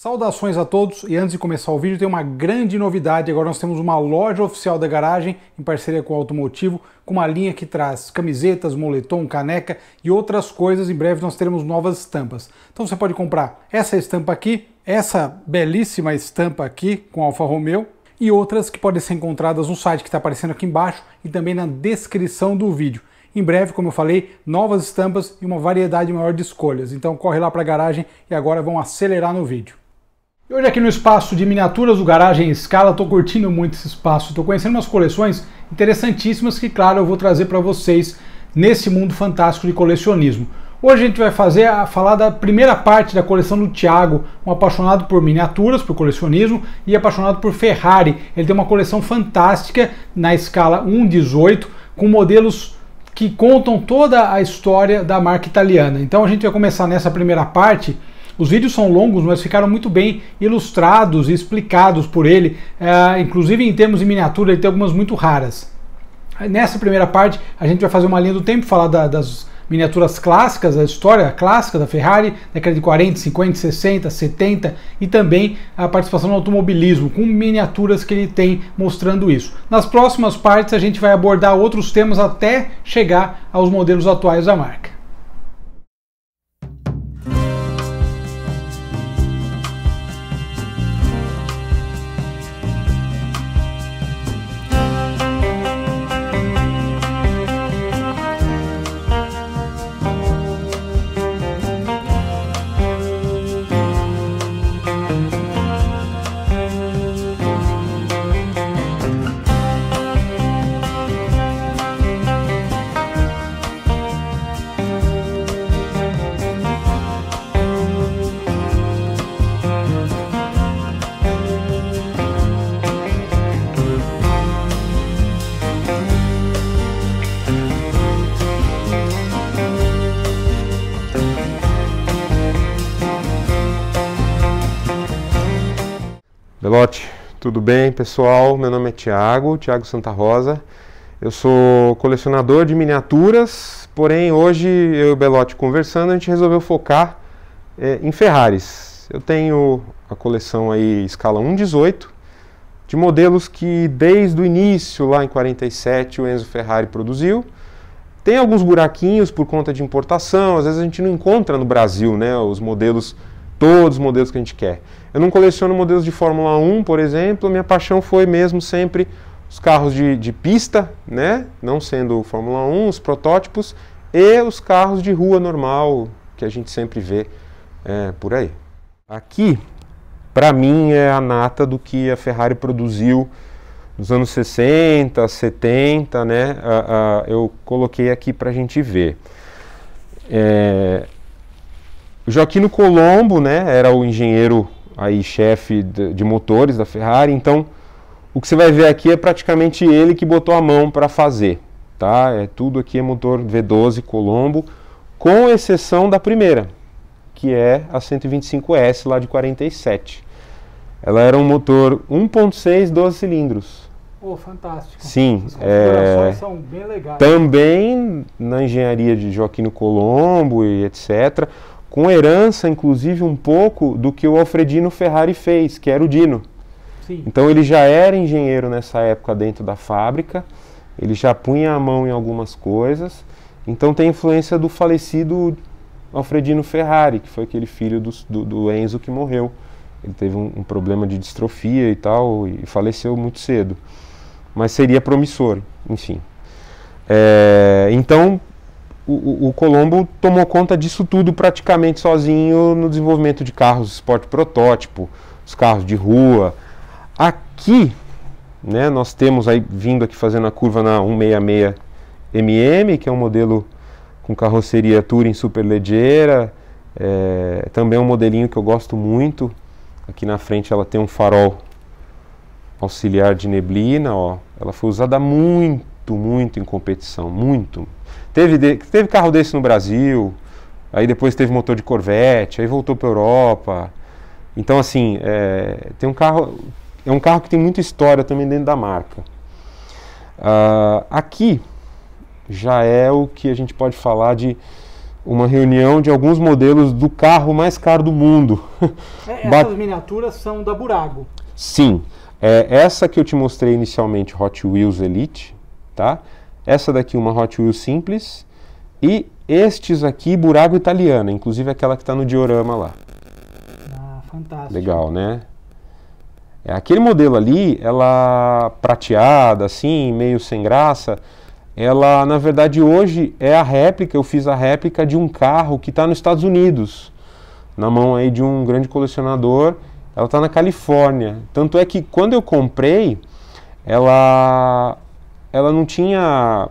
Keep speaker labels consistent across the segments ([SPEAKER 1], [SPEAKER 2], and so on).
[SPEAKER 1] Saudações a todos, e antes de começar o vídeo tem uma grande novidade. Agora nós temos uma loja oficial da garagem em parceria com o Automotivo, com uma linha que traz camisetas, moletom, caneca e outras coisas. Em breve nós teremos novas estampas. Então você pode comprar essa estampa aqui, essa belíssima estampa aqui com Alfa Romeo e outras que podem ser encontradas no site que está aparecendo aqui embaixo e também na descrição do vídeo. Em breve, como eu falei, novas estampas e uma variedade maior de escolhas. Então corre lá para a garagem e agora vamos acelerar no vídeo. E hoje aqui no espaço de miniaturas do Garagem Scala, estou curtindo muito esse espaço, estou conhecendo umas coleções interessantíssimas que, claro, eu vou trazer para vocês nesse mundo fantástico de colecionismo. Hoje a gente vai falar da primeira parte da coleção do Thiago, um apaixonado por miniaturas, por colecionismo e apaixonado por Ferrari. Ele tem uma coleção fantástica na escala 1/18, com modelos que contam toda a história da marca italiana. Então a gente vai começar nessa primeira parte. Os vídeos são longos, mas ficaram muito bem ilustrados e explicados por ele, inclusive em termos de miniatura ele tem algumas muito raras. Nessa primeira parte a gente vai fazer uma linha do tempo, falar das miniaturas clássicas, da história clássica da Ferrari, década de 40, 50, 60, 70 e também a participação no automobilismo, com miniaturas que ele tem mostrando isso. Nas próximas partes a gente vai abordar outros temas até chegar aos modelos atuais da marca.
[SPEAKER 2] Belotti, tudo bem pessoal? Meu nome é Thiago Santa Rosa. Eu sou colecionador de miniaturas, porém hoje eu e o Belotti conversando a gente resolveu focar em Ferraris. Eu tenho a coleção aí escala 1/18 de modelos que desde o início, lá em 47, o Enzo Ferrari produziu. Tem alguns buraquinhos por conta de importação, às vezes a gente não encontra no Brasil, né, todos os modelos que a gente quer. Eu não coleciono modelos de Fórmula 1, por exemplo, a minha paixão foi mesmo sempre os carros de pista, né? Não sendo Fórmula 1, os protótipos, e os carros de rua normal, que a gente sempre vê por aí. Aqui, para mim, é a nata do que a Ferrari produziu nos anos 60, 70, né? Eu coloquei aqui para a gente ver. O Gioacchino Colombo, né, era o engenheiro aí chefe de motores da Ferrari, então o que você vai ver aqui é praticamente ele que botou a mão para fazer, tá? Tudo aqui é motor V12 Colombo, com exceção da primeira, que é a 125S lá de 47. Ela era um motor 1.6, 12 cilindros.
[SPEAKER 1] Oh, fantástico.
[SPEAKER 2] Sim,
[SPEAKER 1] as configurações são bem legais.
[SPEAKER 2] Também na engenharia de Gioacchino Colombo e etc., com herança, inclusive, um pouco do que o Alfredino Ferrari fez, que era o Dino.
[SPEAKER 1] Sim.
[SPEAKER 2] Então ele já era engenheiro nessa época dentro da fábrica, ele já punha a mão em algumas coisas, então tem influência do falecido Alfredino Ferrari, que foi aquele filho do Enzo que morreu. Ele teve um problema de distrofia e tal, e faleceu muito cedo. Mas seria promissor, enfim. Então, o Colombo tomou conta disso tudo praticamente sozinho no desenvolvimento de carros de esporte protótipo, os carros de rua. Aqui, né, nós temos aí, vindo aqui fazendo a curva na 166mm, que é um modelo com carroceria Touring superleggera, também é um modelinho que eu gosto muito. Aqui na frente ela tem um farol auxiliar de neblina, ó. Ela foi usada muito em competição, muito. Teve carro desse no Brasil, aí depois teve motor de Corvette, aí voltou para a Europa. Então assim, é um carro que tem muita história também dentro da marca. Aqui já é o que a gente pode falar de uma reunião de alguns modelos do carro mais caro do mundo.
[SPEAKER 1] Essas miniaturas são da Burago?
[SPEAKER 2] Sim. Essa que eu te mostrei inicialmente, Hot Wheels Elite, tá? Essa daqui uma Hot Wheels Simples e estes aqui Burago Italiana, inclusive aquela que está no diorama lá.
[SPEAKER 1] Ah, fantástico.
[SPEAKER 2] Legal, né? Aquele modelo ali, ela prateada, assim, meio sem graça, ela, na verdade, hoje é a réplica, eu fiz a réplica de um carro que está nos Estados Unidos, na mão aí de um grande colecionador, ela está na Califórnia. Tanto é que quando eu comprei, ela não tinha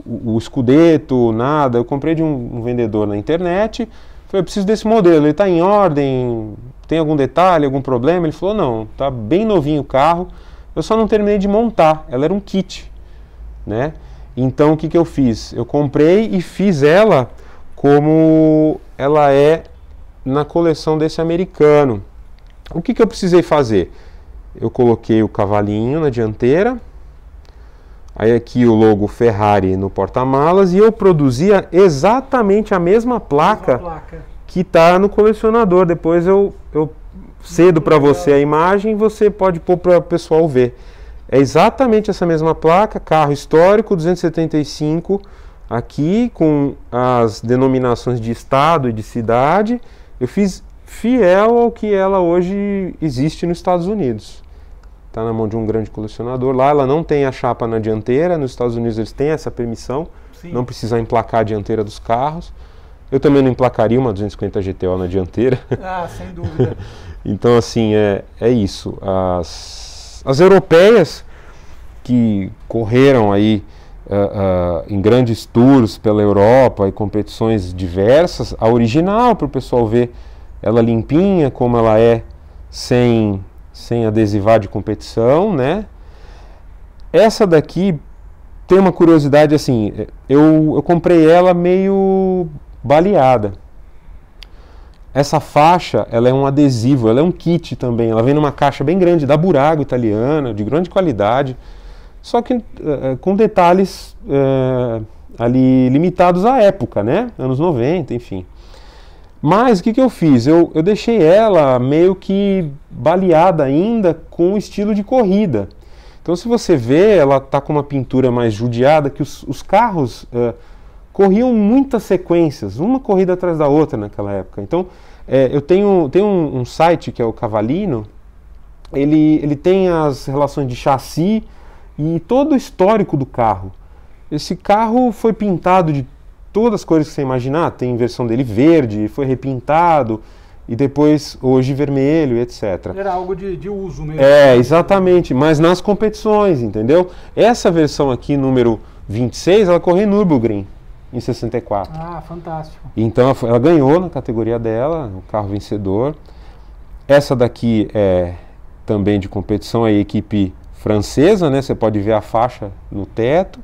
[SPEAKER 2] o escudeto, nada, eu comprei de um vendedor na internet, falei, eu preciso desse modelo, ele está em ordem, tem algum detalhe, algum problema? Ele falou, não, está bem novinho o carro, eu só não terminei de montar, ela era um kit, né? Então o que eu fiz? Eu comprei e fiz ela como ela é na coleção desse americano. O que eu precisei fazer? Eu coloquei o cavalinho na dianteira, aí aqui o logo Ferrari no porta-malas e eu produzia exatamente a mesma placa que está no colecionador. Depois eu cedo para você a imagem, você pode pôr para o pessoal ver. É exatamente essa mesma placa, carro histórico 275, aqui com as denominações de estado e de cidade. Eu fiz fiel ao que ela hoje existe nos Estados Unidos. Está na mão de um grande colecionador. Lá ela não tem a chapa na dianteira, nos Estados Unidos eles têm essa permissão, sim, não precisa emplacar a dianteira dos carros. Eu também não emplacaria uma 250 GTO na dianteira.
[SPEAKER 1] Ah, sem dúvida.
[SPEAKER 2] Então, assim, é isso. As europeias que correram aí em grandes tours pela Europa e competições diversas, a original, para o pessoal ver ela limpinha, como ela é, sem adesivar de competição, né? Essa daqui tem uma curiosidade, assim, eu comprei ela meio baleada. Essa faixa, ela é um adesivo, ela é um kit também, ela vem numa caixa bem grande, da Burago italiana, de grande qualidade, só que com detalhes ali limitados à época, né? Anos 90, enfim. Mas o que eu fiz? Eu deixei ela meio que baleada ainda com o estilo de corrida. Então, se você vê, ela está com uma pintura mais judiada, que os carros corriam muitas sequências, uma corrida atrás da outra naquela época. Então, eu tenho um site que é o Cavallino, ele tem as relações de chassi e todo o histórico do carro. Esse carro foi pintado de todas as cores que você imaginar, tem versão dele verde, foi repintado, e depois hoje vermelho, etc.
[SPEAKER 1] Era algo de uso mesmo.
[SPEAKER 2] Exatamente, mas nas competições, entendeu? Essa versão aqui, número 26, ela correu em Nürburgring, em 64.
[SPEAKER 1] Ah, fantástico.
[SPEAKER 2] Então ela ganhou na categoria dela, o carro vencedor. Essa daqui é também de competição, é a equipe francesa, né? Você pode ver a faixa no teto.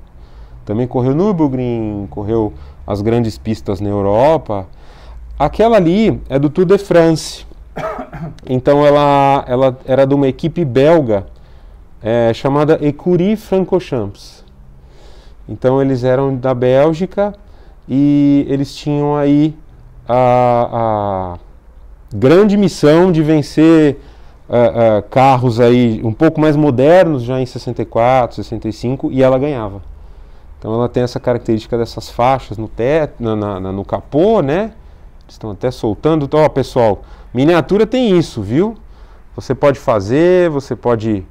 [SPEAKER 2] Também correu Nürburgring, correu as grandes pistas na Europa. Aquela ali é do Tour de France. Então ela era de uma equipe belga chamada Écurie Francorchamps. Então eles eram da Bélgica e eles tinham aí a grande missão de vencer carros aí um pouco mais modernos já em 64, 65, e ela ganhava. Então ela tem essa característica dessas faixas no teto, no capô, né? Estão até soltando. Então, ó, pessoal, miniatura tem isso, viu? Você pode fazer, você pode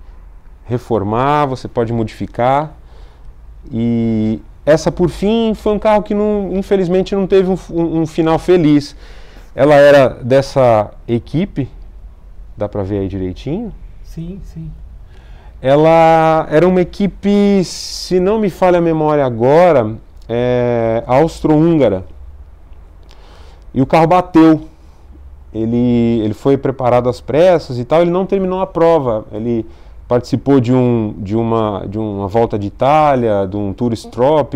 [SPEAKER 2] reformar, você pode modificar. E essa, por fim, foi um carro que infelizmente não teve um final feliz. Ela era dessa equipe, dá pra ver aí direitinho?
[SPEAKER 1] Sim, sim.
[SPEAKER 2] Ela era uma equipe, se não me falha a memória agora, austro-húngara. E o carro bateu. Ele foi preparado às pressas e tal, ele não terminou a prova. Ele participou de uma volta de Itália, de um Tour Strop,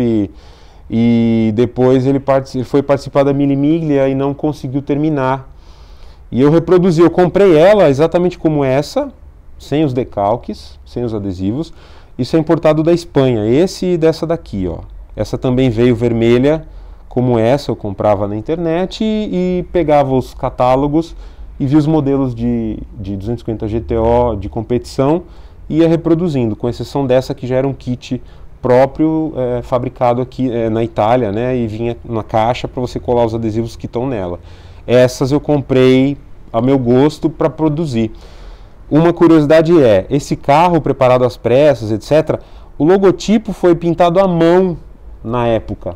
[SPEAKER 2] e depois ele foi participar da Mille Miglia e não conseguiu terminar. E eu reproduzi, eu comprei ela exatamente como essa, sem os decalques, sem os adesivos. Isso é importado da Espanha, esse e dessa daqui, ó. Essa também veio vermelha como essa eu comprava na internet e pegava os catálogos e via os modelos de 250 GTO de competição e ia reproduzindo, com exceção dessa que já era um kit próprio, fabricado aqui na Itália, né, e vinha na caixa para você colar os adesivos que estão nela. Essas eu comprei a meu gosto para produzir. Uma curiosidade é, esse carro preparado às pressas, etc., o logotipo foi pintado à mão na época,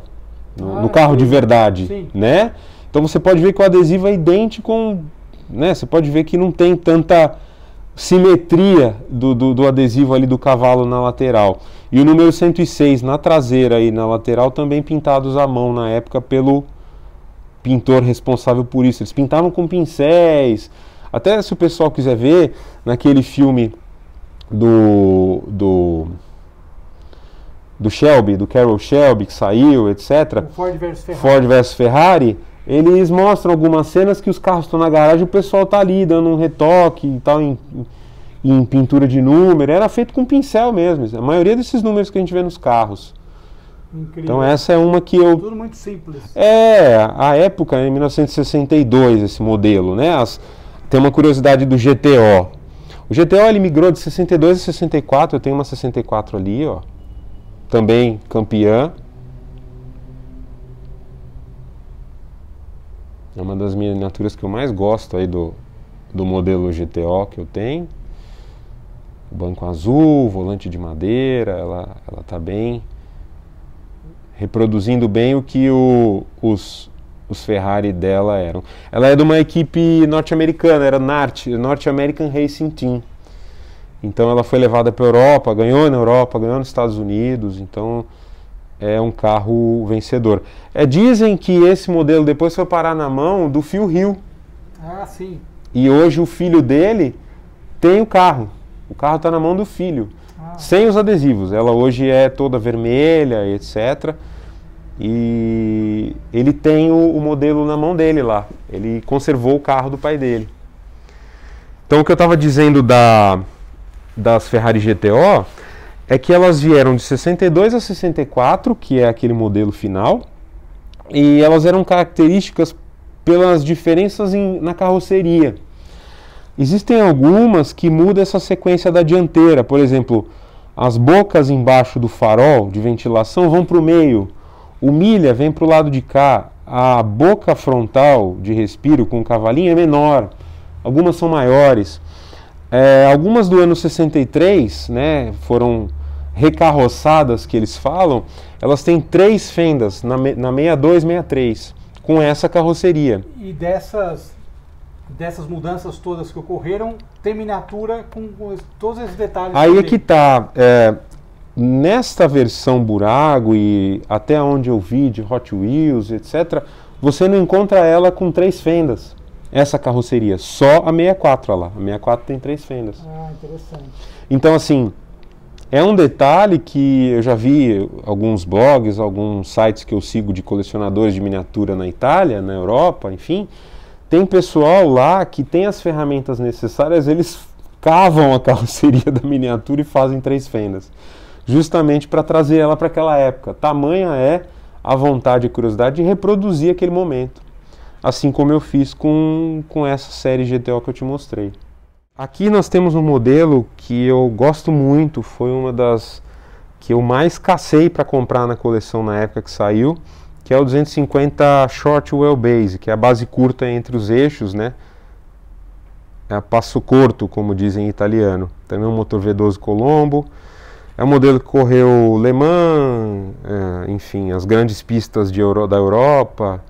[SPEAKER 2] no carro de verdade, né? Então você pode ver que o adesivo é idêntico, né? Você pode ver que não tem tanta simetria do adesivo ali do cavalo na lateral. E o número 106 na traseira e na lateral também pintados à mão na época pelo pintor responsável por isso. Eles pintavam com pincéis. Até se o pessoal quiser ver, naquele filme do Shelby, do Carroll Shelby, que saiu, etc.
[SPEAKER 1] O Ford versus Ferrari.
[SPEAKER 2] Ford versus Ferrari, eles mostram algumas cenas que os carros estão na garagem e o pessoal está ali dando um retoque e tal, em pintura de número. Era feito com pincel mesmo, a maioria desses números que a gente vê nos carros.
[SPEAKER 1] Incrível.
[SPEAKER 2] Então essa é uma que eu...
[SPEAKER 1] Tudo muito simples.
[SPEAKER 2] A época, em 1962, esse modelo, né? Tem uma curiosidade do GTO. O GTO ele migrou de 62 a 64, eu tenho uma 64 ali, ó. Também campeã. É uma das miniaturas que eu mais gosto aí do modelo GTO que eu tenho. O banco azul, volante de madeira, ela tá bem, reproduzindo bem o que os Ferrari dela eram. Ela é de uma equipe norte-americana, era NART, North American Racing Team. Então ela foi levada para a Europa, ganhou na Europa, ganhou nos Estados Unidos, então é um carro vencedor. Dizem que esse modelo depois foi parar na mão do Phil Hill.
[SPEAKER 1] Ah, sim.
[SPEAKER 2] E hoje o filho dele tem o carro. O carro está na mão do filho, sem os adesivos. Ela hoje é toda vermelha, etc. E ele tem o modelo na mão dele lá. Ele conservou o carro do pai dele. Então o que eu estava dizendo das Ferrari GTO é que elas vieram de 62 a 64, que é aquele modelo final, e elas eram características pelas diferenças na carroceria. Existem algumas que mudam essa sequência da dianteira, por exemplo, as bocas embaixo do farol de ventilação vão para o meio, o milha vem para o lado de cá, a boca frontal de respiro com o cavalinho é menor, algumas são maiores. Algumas do ano 63, né, foram recarroçadas, que eles falam, elas têm 3 fendas na 62, 63, com essa carroceria.
[SPEAKER 1] E dessas mudanças todas que ocorreram, tem miniatura com todos esses detalhes.
[SPEAKER 2] Aí também. É que está. Nesta versão Burago e até onde eu vi de Hot Wheels, etc., você não encontra ela com 3 fendas. Essa carroceria, só a 64, olha lá. A 64 tem 3 fendas.
[SPEAKER 1] Ah, interessante.
[SPEAKER 2] Então, assim, é um detalhe que eu já vi alguns blogs, alguns sites que eu sigo de colecionadores de miniatura na Itália, na Europa, enfim. Tem pessoal lá que tem as ferramentas necessárias, eles cavam a carroceria da miniatura e fazem 3 fendas. Justamente para trazer ela para aquela época. Tamanha é a vontade e curiosidade de reproduzir aquele momento. Assim como eu fiz com essa série GTO que eu te mostrei. Aqui nós temos um modelo que eu gosto muito, foi uma das que eu mais cacei para comprar na coleção na época que saiu, que é o 250 Short Wheelbase, que é a base curta entre os eixos, né? É a passo corto, como dizem em italiano. Também um motor V12 Colombo. É um modelo que correu Le Mans, enfim, as grandes pistas da Europa.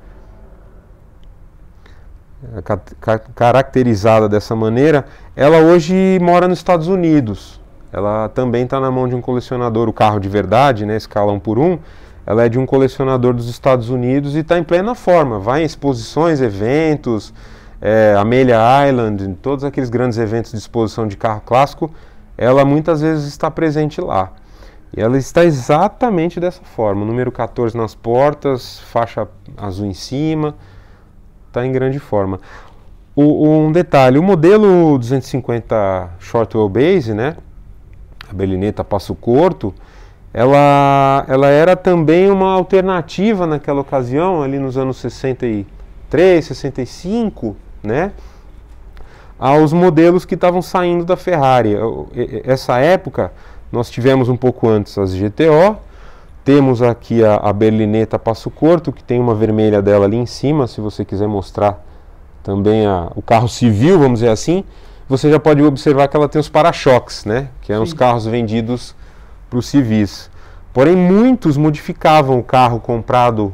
[SPEAKER 2] Caracterizada dessa maneira, ela hoje mora nos Estados Unidos. Ela também está na mão de um colecionador, o carro de verdade, né, escala 1 por 1, ela é de um colecionador dos Estados Unidos e está em plena forma, vai em exposições, eventos, Amelia Island, todos aqueles grandes eventos de exposição de carro clássico, ela muitas vezes está presente lá. E ela está exatamente dessa forma, número 14 nas portas, faixa azul em cima, está em grande forma. Um detalhe, o modelo 250 Short Wheelbase, né, a berlineta passo curto, ela era também uma alternativa naquela ocasião, ali nos anos 63, 65, né, aos modelos que estavam saindo da Ferrari. Essa época, nós tivemos um pouco antes as GTO, temos aqui a Berlinetta Passo Corto, que tem uma vermelha dela ali em cima, se você quiser mostrar também o carro civil, vamos dizer assim, você já pode observar que ela tem os para-choques, né, que eram os carros vendidos para os civis. Porém, muitos modificavam o carro comprado,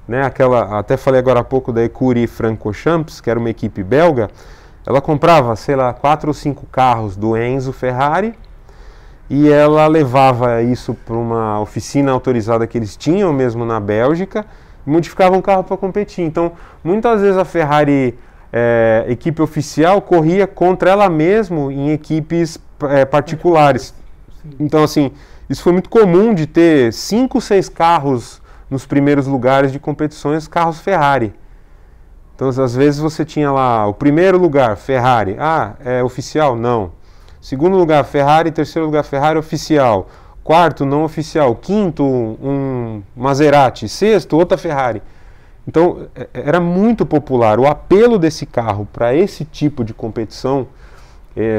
[SPEAKER 2] né, até falei agora há pouco da Écurie Francorchamps, que era uma equipe belga. Ela comprava, sei lá, 4 ou 5 carros do Enzo Ferrari e ela levava isso para uma oficina autorizada que eles tinham mesmo na Bélgica e modificavam o carro para competir. Então, muitas vezes a Ferrari, equipe oficial, corria contra ela mesma em equipes particulares. Então, assim, isso foi muito comum de ter 5, 6 carros nos primeiros lugares de competições, carros Ferrari. Então, às vezes você tinha lá o primeiro lugar, Ferrari. Ah, é oficial? Não. Segundo lugar, Ferrari. Terceiro lugar, Ferrari oficial. Quarto, não oficial. Quinto, um Maserati. Sexto, outra Ferrari. Então, era muito popular. O apelo desse carro para esse tipo de competição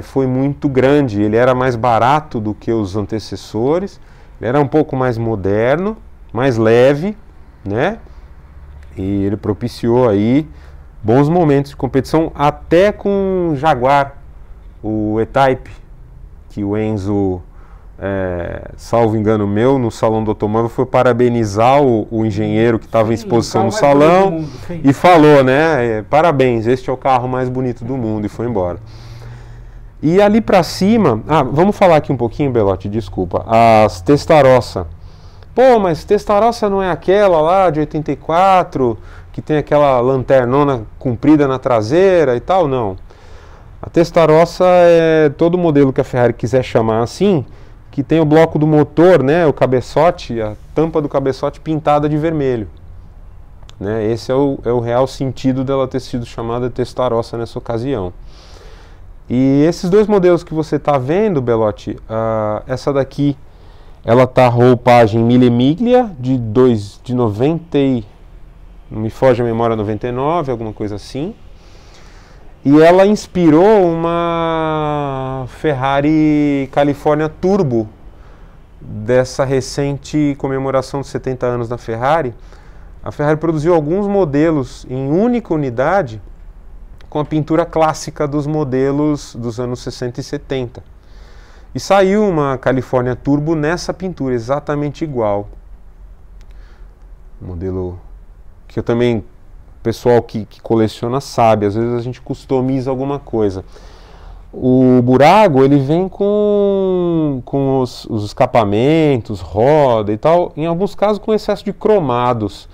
[SPEAKER 2] foi muito grande. Ele era mais barato do que os antecessores. Ele era um pouco mais moderno, mais leve, né? E ele propiciou aí bons momentos de competição, até com o Jaguar, o E-Type, que o Enzo, salvo engano meu, no Salão do Automóvel, foi parabenizar o engenheiro que estava em exposição no salão e falou, né, parabéns, este é o carro mais bonito do mundo, e foi embora. E ali para cima, vamos falar aqui um pouquinho, Belotti, desculpa, as Testarossa. Pô, mas Testarossa não é aquela lá de 84, que tem aquela lanternona comprida na traseira e tal? Não. A Testarossa é todo modelo que a Ferrari quiser chamar assim, que tem o bloco do motor, né, o cabeçote, a tampa do cabeçote pintada de vermelho. Né? Esse é o real sentido dela ter sido chamada Testarossa nessa ocasião. E esses dois modelos que você está vendo, Belotti, essa daqui, ela tá roupagem Mille Miglia de 90, não me foge a memória, 99, alguma coisa assim. E ela inspirou uma Ferrari California Turbo, dessa recente comemoração dos 70 anos da Ferrari. A Ferrari produziu alguns modelos em única unidade com a pintura clássica dos modelos dos anos 60 e 70. E saiu uma California Turbo nessa pintura, exatamente igual. Um modelo que eu também, o pessoal que coleciona sabe, às vezes a gente customiza alguma coisa. O Burago, ele vem com os escapamentos, roda e tal, em alguns casos com excesso de cromados.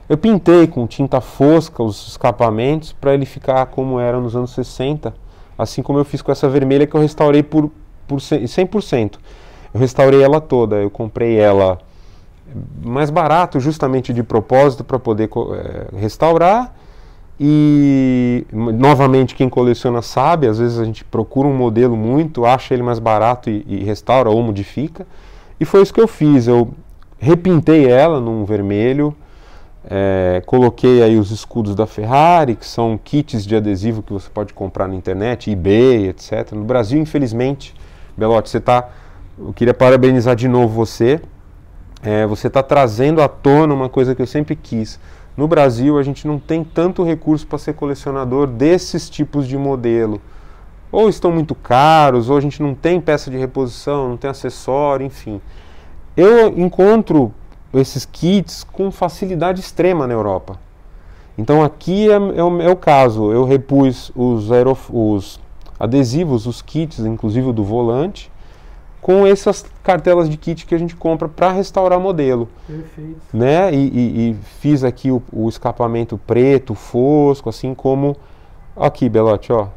[SPEAKER 2] Eu pintei com tinta fosca os escapamentos para ele ficar como era nos anos 60, assim como eu fiz com essa vermelha que eu restaurei por 100%. Eu restaurei ela toda, eu comprei ela mais barato, justamente de propósito, para poder restaurar. E novamente, quem coleciona sabe, às vezes a gente procura um modelo muito, acha ele mais barato e restaura ou modifica. E foi isso que eu fiz, eu repintei ela num vermelho, coloquei aí os escudos da Ferrari, que são kits de adesivo que você pode comprar na internet, eBay, etc. No Brasil, infelizmente, Belotti, eu queria parabenizar de novo você. Você está trazendo à tona uma coisa que eu sempre quis. No Brasil, a gente não tem tanto recurso para ser colecionador desses tipos de modelo. Ou estão muito caros, ou a gente não tem peça de reposição, não tem acessório, enfim. Eu encontro esses kits com facilidade extrema na Europa. Então aqui é o caso. Eu repus os adesivos, os kits, inclusive o do volante, com essas cartelas de kit que a gente compra para restaurar modelo.
[SPEAKER 1] Perfeito.
[SPEAKER 2] Né? E fiz aqui o escapamento preto, fosco, assim como... Aqui, Belotti, ó.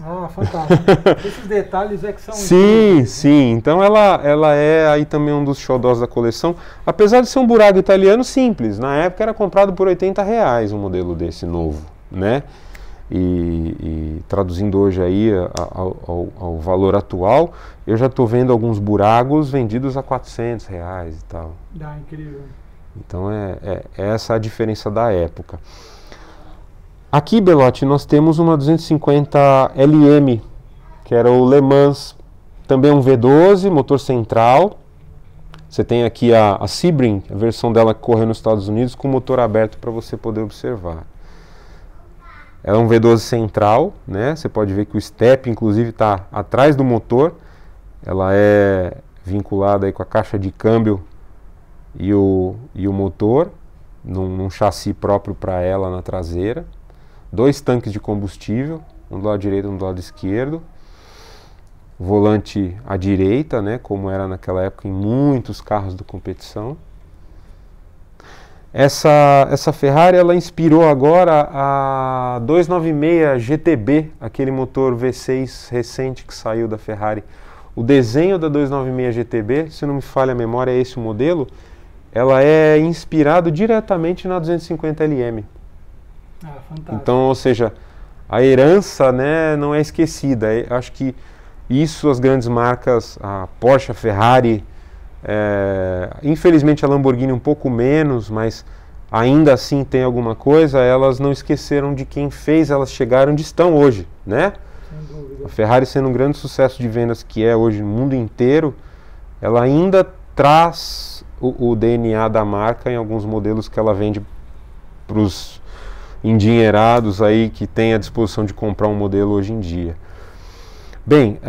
[SPEAKER 1] Ah, fantástico. Esses detalhes que são...
[SPEAKER 2] Sim, sim. Então ela é aí também um dos xodós da coleção. Apesar de ser um Burago italiano simples. Na época era comprado por R$80 um modelo desse novo, né? e traduzindo hoje aí ao valor atual, eu já estou vendo alguns Buragos vendidos a R$400 e tal.
[SPEAKER 1] Incrível.
[SPEAKER 2] Então é essa a diferença da época. Aqui, Belotti, nós temos uma 250 LM, que era o Le Mans, também um V12, motor central. Você tem aqui a Sebring, a versão dela que correu nos Estados Unidos, com o motor aberto para você poder observar. Ela é um V12 central, né? Você pode ver que o step, inclusive, está atrás do motor. Ela é vinculada aí com a caixa de câmbio e o motor, num chassi próprio para ela na traseira. 2 tanques de combustível, um do lado direito e um do lado esquerdo. Volante à direita, né, como era naquela época em muitos carros de competição. Essa Ferrari, ela inspirou agora a 296 GTB, aquele motor V6 recente que saiu da Ferrari. O desenho da 296 GTB, se não me falha a memória, é esse o modelo. Ela é inspirado diretamente na 250 LM.
[SPEAKER 1] Fantástico.
[SPEAKER 2] Então, ou seja, a herança, né, não é esquecida. Acho que isso as grandes marcas, a Porsche, a Ferrari, infelizmente a Lamborghini um pouco menos, mas ainda assim tem alguma coisa, elas não esqueceram de quem fez elas chegarem onde estão hoje, né?
[SPEAKER 1] Sem dúvida.
[SPEAKER 2] A Ferrari, sendo um grande sucesso de vendas que é hoje no mundo inteiro, ela ainda traz o DNA da marca em alguns modelos que ela vende para os endinheirados aí que têm a disposição de comprar um modelo hoje em dia. Bem,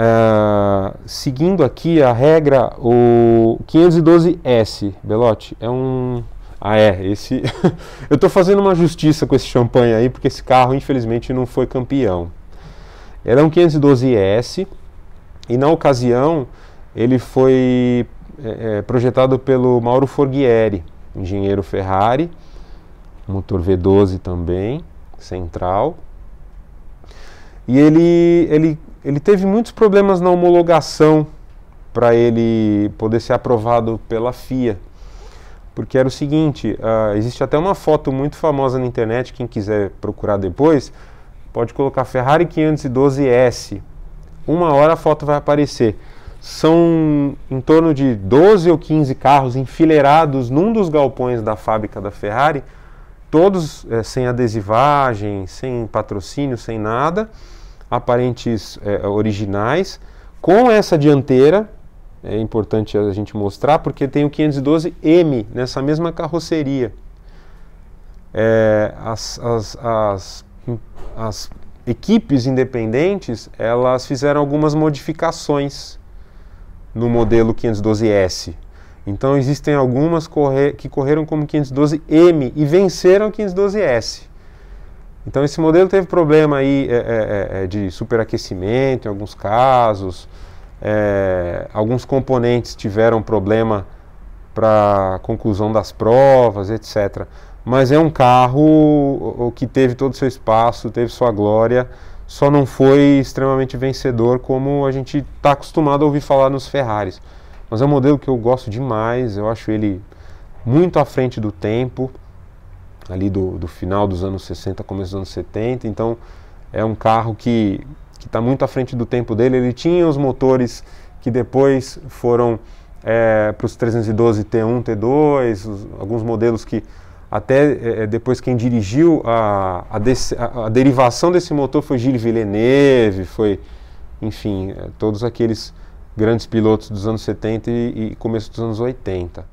[SPEAKER 2] seguindo aqui a regra, o 512S, Belotti, é um... esse... Eu estou fazendo uma justiça com esse champanhe aí, porque esse carro, infelizmente, não foi campeão. Ele é um 512S, e na ocasião, ele foi projetado pelo Mauro Forghieri, engenheiro Ferrari, motor V12 também, central. E ele teve muitos problemas na homologação para ele poder ser aprovado pela FIA. Porque era o seguinte, existe até uma foto muito famosa na internet, quem quiser procurar depois, pode colocar Ferrari 512S. Uma hora a foto vai aparecer. São em torno de 12 ou 15 carros enfileirados num dos galpões da fábrica da Ferrari, todos sem adesivagem, sem patrocínio, sem nada, aparentes originais, com essa dianteira. É importante a gente mostrar porque tem o 512M nessa mesma carroceria. As equipes independentes, elas fizeram algumas modificações no modelo 512S. Então existem algumas que correram como 512M e venceram o 512S. Então esse modelo teve problema aí de superaquecimento em alguns casos. Alguns componentes tiveram problema para a conclusão das provas, etc. Mas é um carro que teve todo o seu espaço, teve sua glória, só não foi extremamente vencedor como a gente está acostumado a ouvir falar nos Ferraris. Mas é um modelo que eu gosto demais, eu acho ele muito à frente do tempo, ali do final dos anos 60, começo dos anos 70, então é um carro que está muito à frente do tempo dele. Ele tinha os motores que depois foram para os 312 T1, T2, alguns modelos que até depois quem dirigiu a derivação desse motor foi Gilles Villeneuve, foi, enfim, todos aqueles grandes pilotos dos anos 70 e começo dos anos 80.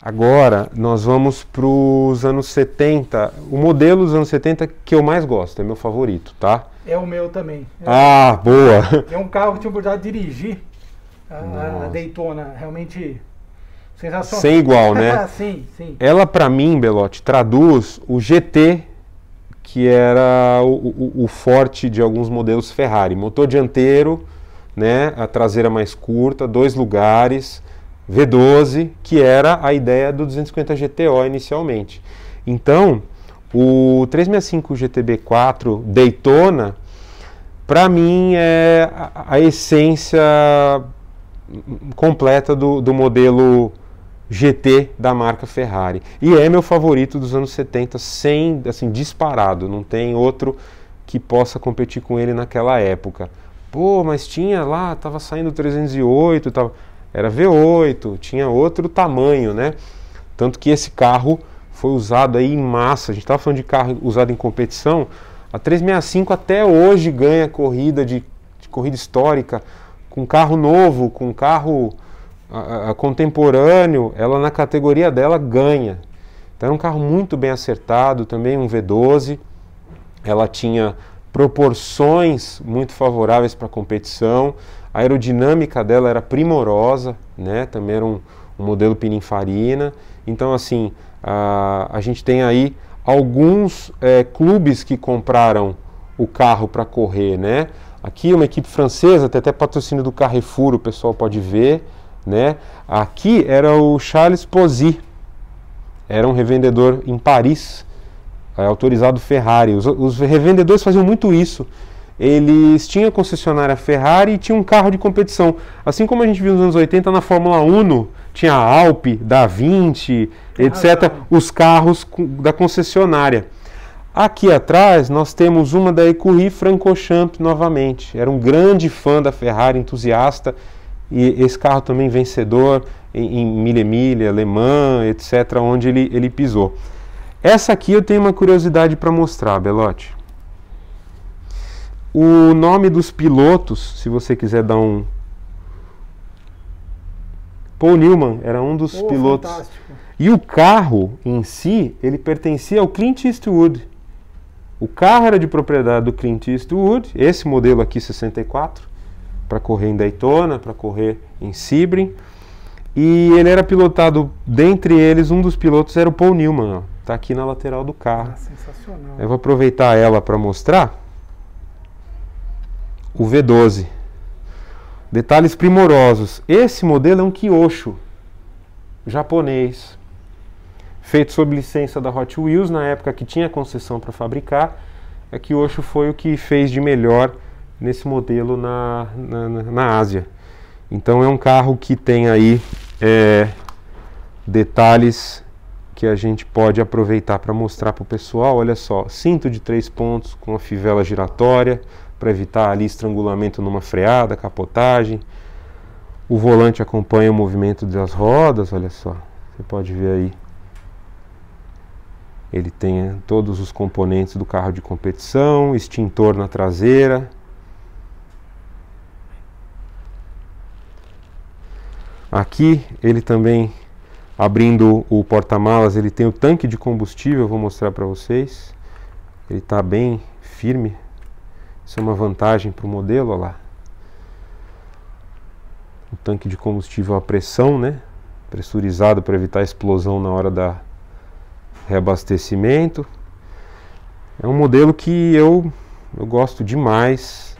[SPEAKER 2] Agora nós vamos para os anos 70, o modelo dos anos 70 que eu mais gosto, é meu favorito, tá?
[SPEAKER 1] É o meu também.
[SPEAKER 2] Boa!
[SPEAKER 1] É um carro que tinha a oportunidade de dirigir a Daytona, realmente sensacional.
[SPEAKER 2] Sem igual, né?
[SPEAKER 1] Sim, sim.
[SPEAKER 2] Ela, para mim, Belotti, traduz o GT, que era o forte de alguns modelos Ferrari. Motor dianteiro, né? A traseira mais curta, 2 lugares, V12, que era a ideia do 250 GTO inicialmente. Então, o 365 GTB4 Daytona, para mim, é a essência completa do modelo GT da marca Ferrari. E é meu favorito dos anos 70, assim, disparado. Não tem outro que possa competir com ele naquela época. Pô, mas tinha lá, estava saindo 308, tava, era V8, tinha outro tamanho, né? Tanto que esse carro foi usado aí em massa. A gente estava falando de carro usado em competição. A 365 até hoje ganha corrida de corrida histórica, com carro novo, com carro contemporâneo, ela na categoria dela ganha. Então era um carro muito bem acertado, também um V12. Ela tinha proporções muito favoráveis para a competição. A aerodinâmica dela era primorosa, né? Também era um modelo Pininfarina. Então, assim, a gente tem aí alguns clubes que compraram o carro para correr, né? Aqui uma equipe francesa, tem até patrocínio do Carrefour, o pessoal pode ver, né? Aqui era o Charles Pozzi, era um revendedor em Paris, autorizado Ferrari. Os revendedores faziam muito isso. Eles tinham concessionária Ferrari e tinham um carro de competição. Assim como a gente viu nos anos 80 na Fórmula 1, tinha a Alpe, da Vinci, etc. Os carros da concessionária. Aqui atrás nós temos uma da Écurie Francorchamps novamente. Era um grande fã da Ferrari, entusiasta. E esse carro também vencedor em Mille-Miglia, Le Mans, etc., onde ele pisou. Essa aqui eu tenho uma curiosidade para mostrar, Belotti. O nome dos pilotos, se você quiser dar um... Paul Newman era um dos pilotos. Fantástico. E o carro em si, ele pertencia ao Clint Eastwood. O carro era de propriedade do Clint Eastwood, esse modelo aqui 64, para correr em Daytona, para correr em Sebring. E ele era pilotado, dentre eles, um dos pilotos era o Paul Newman, está aqui na lateral do carro.
[SPEAKER 1] Sensacional.
[SPEAKER 2] Eu vou aproveitar ela para mostrar o V12. Detalhes primorosos. Esse modelo é um Kyosho japonês, feito sob licença da Hot Wheels, na época que tinha concessão para fabricar. A Kyosho foi o que fez de melhor nesse modelo na Ásia. Então é um carro que tem aí detalhes que a gente pode aproveitar para mostrar para o pessoal. Olha só, cinto de 3 pontos com a fivela giratória para evitar ali estrangulamento numa freada, capotagem. O volante acompanha o movimento das rodas, olha só, você pode ver aí. Ele tem todos os componentes do carro de competição, extintor na traseira. Aqui ele também, abrindo o porta-malas, ele tem o tanque de combustível, eu vou mostrar para vocês. Ele está bem firme, isso é uma vantagem para o modelo, olha lá. O tanque de combustível à pressão, né? Pressurizado para evitar explosão na hora da reabastecimento. É um modelo que eu gosto demais,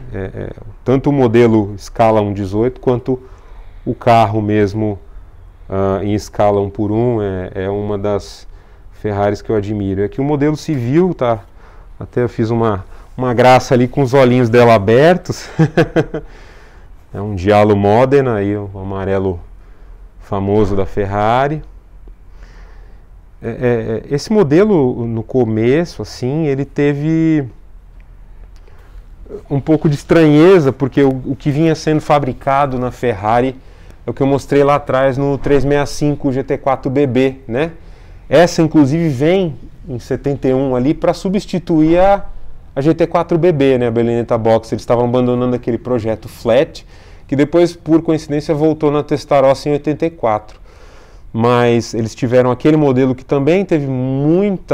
[SPEAKER 2] tanto o modelo escala 1.18 quanto o carro mesmo em escala 1x1 é uma das Ferraris que eu admiro. É que o modelo civil, tá, até eu fiz uma graça ali com os olhinhos dela abertos. É um Giallo Modena, aí, o amarelo famoso da Ferrari. Esse modelo no começo, assim, ele teve um pouco de estranheza, porque o que vinha sendo fabricado na Ferrari é o que eu mostrei lá atrás no 365 GT4BB, né? Essa inclusive vem em 71 ali para substituir a GT4BB, né? A Berlinetta Box. Eles estavam abandonando aquele projeto flat, que depois, por coincidência, voltou na Testarossa em 84. Mas eles tiveram aquele modelo que também teve muito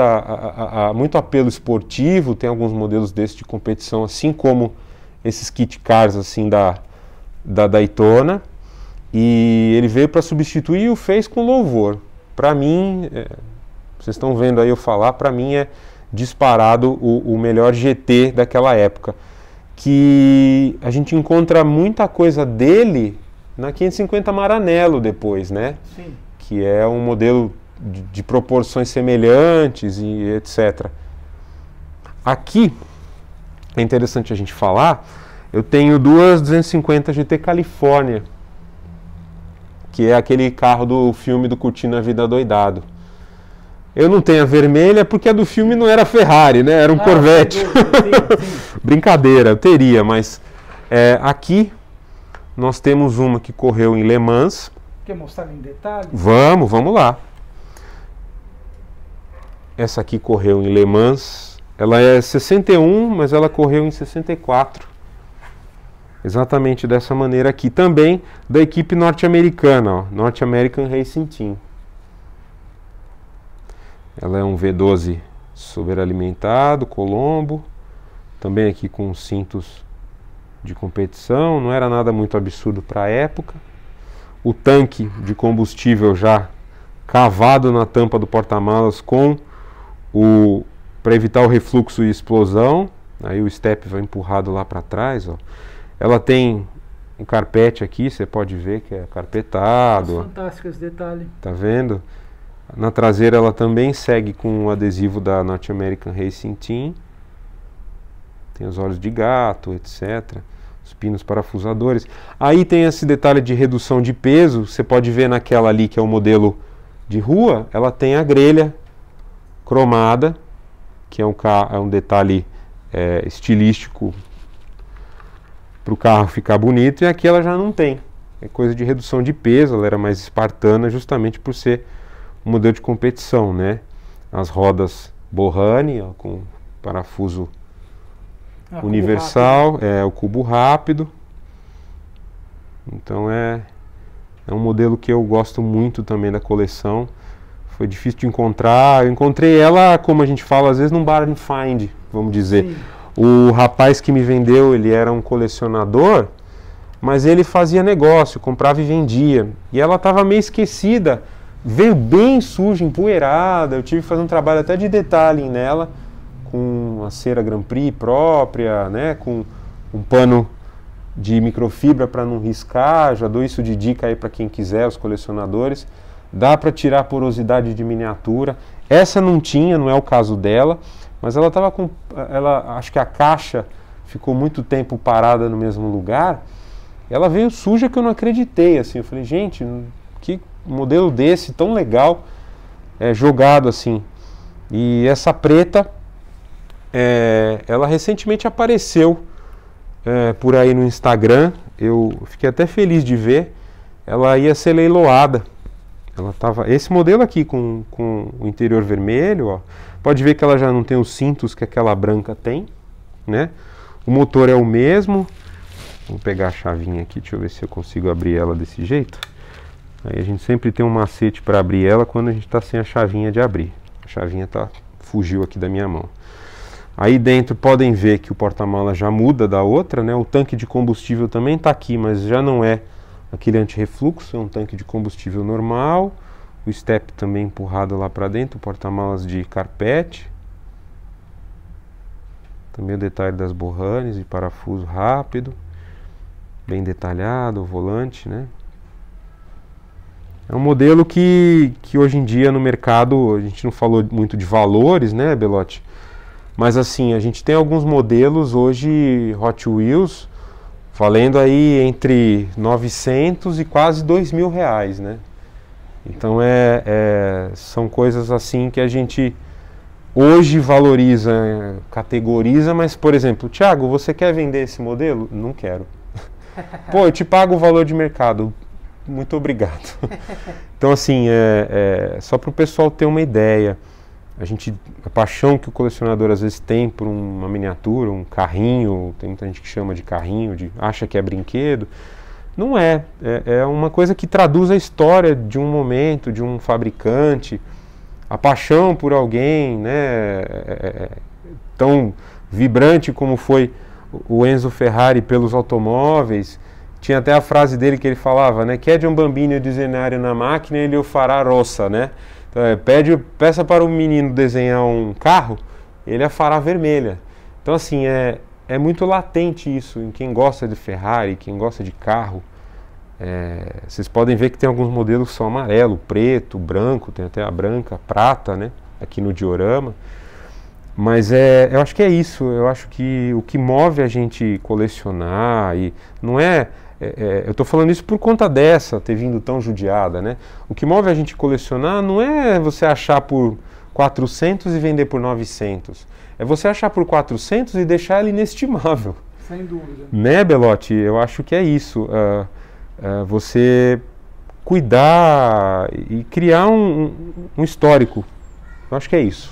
[SPEAKER 2] apelo esportivo, tem alguns modelos desses de competição, assim como esses kit cars assim, da Daytona, e ele veio para substituir e o fez com louvor. Para mim, vocês estão vendo aí eu falar, para mim é disparado o melhor GT daquela época, que a gente encontra muita coisa dele na 550 Maranello depois, né?
[SPEAKER 1] Sim.
[SPEAKER 2] Que é um modelo de proporções semelhantes e etc. Aqui, é interessante a gente falar, eu tenho duas 250 GT California, que é aquele carro do filme do Curtindo a Vida Doidado. Eu não tenho a vermelha porque a do filme não era Ferrari, né? Era um Corvette.
[SPEAKER 1] Sim, sim.
[SPEAKER 2] Brincadeira, eu teria, mas aqui nós temos uma que correu em Le Mans.
[SPEAKER 1] Quer mostrar em detalhes?
[SPEAKER 2] Vamos lá. Essa aqui correu em Le Mans. Ela é 61, mas ela correu em 64. Exatamente dessa maneira aqui. Também da equipe norte-americana, ó, North American Racing Team. Ela é um V12 superalimentado, Colombo. Também aqui com cintos de competição. Não era nada muito absurdo para a época. O tanque de combustível já cavado na tampa do porta-malas para evitar o refluxo e explosão. Aí o step vai empurrado lá para trás, ó. Ela tem um carpete aqui, você pode ver que é carpetado.
[SPEAKER 1] Fantástico esse detalhe.
[SPEAKER 2] Tá vendo? Na traseira ela também segue com o adesivo da North American Racing Team. Tem os olhos de gato, etc. Os pinos parafusadores. Aí tem esse detalhe de redução de peso. Você pode ver naquela ali que é o modelo de rua. Ela tem a grelha cromada, que é um detalhe estilístico para o carro ficar bonito. E aqui ela já não tem. É coisa de redução de peso. Ela era mais espartana justamente por ser um modelo de competição, né? As rodas Borrani, ó, com parafuso universal, o cubo rápido. Então é um modelo que eu gosto muito também da coleção. Foi difícil de encontrar. Eu encontrei ela, como a gente fala, às vezes num bargain find, vamos dizer.
[SPEAKER 1] Sim.
[SPEAKER 2] O rapaz que me vendeu, ele era um colecionador, mas ele fazia negócio, comprava e vendia. E ela estava meio esquecida. Veio bem suja, empoeirada. Eu tive que fazer um trabalho até de detalhe nela, com a cera Grand Prix própria, né, com um pano de microfibra para não riscar. Já dou isso de dica aí para quem quiser, os colecionadores. Dá para tirar a porosidade de miniatura. Essa não tinha, não é o caso dela, mas ela estava com, acho que a caixa ficou muito tempo parada no mesmo lugar. Ela veio suja que eu não acreditei, assim. Eu falei, gente, que modelo desse tão legal, jogado assim. E essa preta, ela recentemente apareceu por aí no Instagram. Eu fiquei até feliz de ver. Ela ia ser leiloada. Ela tava, esse modelo aqui com o interior vermelho, ó, pode ver que ela já não tem os cintos que aquela branca tem, né? O motor é o mesmo. Vou pegar a chavinha aqui, deixa eu ver se eu consigo abrir ela desse jeito. Aí a gente sempre tem um macete para abrir ela quando a gente está sem a chavinha de abrir. A chavinha fugiu aqui da minha mão. Aí dentro podem ver que o porta-malas já muda da outra, né? O tanque de combustível também está aqui, mas já não é aquele anti-refluxo, é um tanque de combustível normal. O step também empurrado lá para dentro, o porta-malas de carpete. Também o detalhe das borranes e parafuso rápido. Bem detalhado, o volante, né? É um modelo que hoje em dia no mercado, a gente não falou muito de valores, né, Belotti? Mas assim, a gente tem alguns modelos hoje, Hot Wheels, valendo aí entre 900 e quase R$2.000, né? Então são coisas assim que a gente hoje valoriza, categoriza, mas, por exemplo, Thiago, você quer vender esse modelo? Não quero. Pô, eu te pago o valor de mercado. Muito obrigado. Então, assim, só para o pessoal ter uma ideia, a paixão que o colecionador às vezes tem por uma miniatura, um carrinho, tem muita gente que chama de carrinho, acha que é brinquedo. Não é. É uma coisa que traduz a história de um momento, de um fabricante, a paixão por alguém, né, tão vibrante como foi o Enzo Ferrari pelos automóveis. Tinha até a frase dele que ele falava, né? Chiede un bambino disegnare una macchina e ele o farà rossa, né? Então, peça para um menino desenhar um carro, ele a fará vermelha. Então, assim, é muito latente isso em quem gosta de Ferrari, quem gosta de carro. Vocês podem ver que tem alguns modelos que são amarelo, preto, branco, tem até a branca, prata, né? Aqui no diorama. Mas eu acho que é isso. Eu acho que o que move a gente colecionar, e não eu estou falando isso por conta dessa ter vindo tão judiada, né? O que move a gente colecionar não é você achar por 400 e vender por 900. É você achar por 400 e deixar ela inestimável.
[SPEAKER 1] Sem dúvida.
[SPEAKER 2] Né, Belotti? Eu acho que é isso. Você cuidar e criar um histórico. Eu acho que é isso.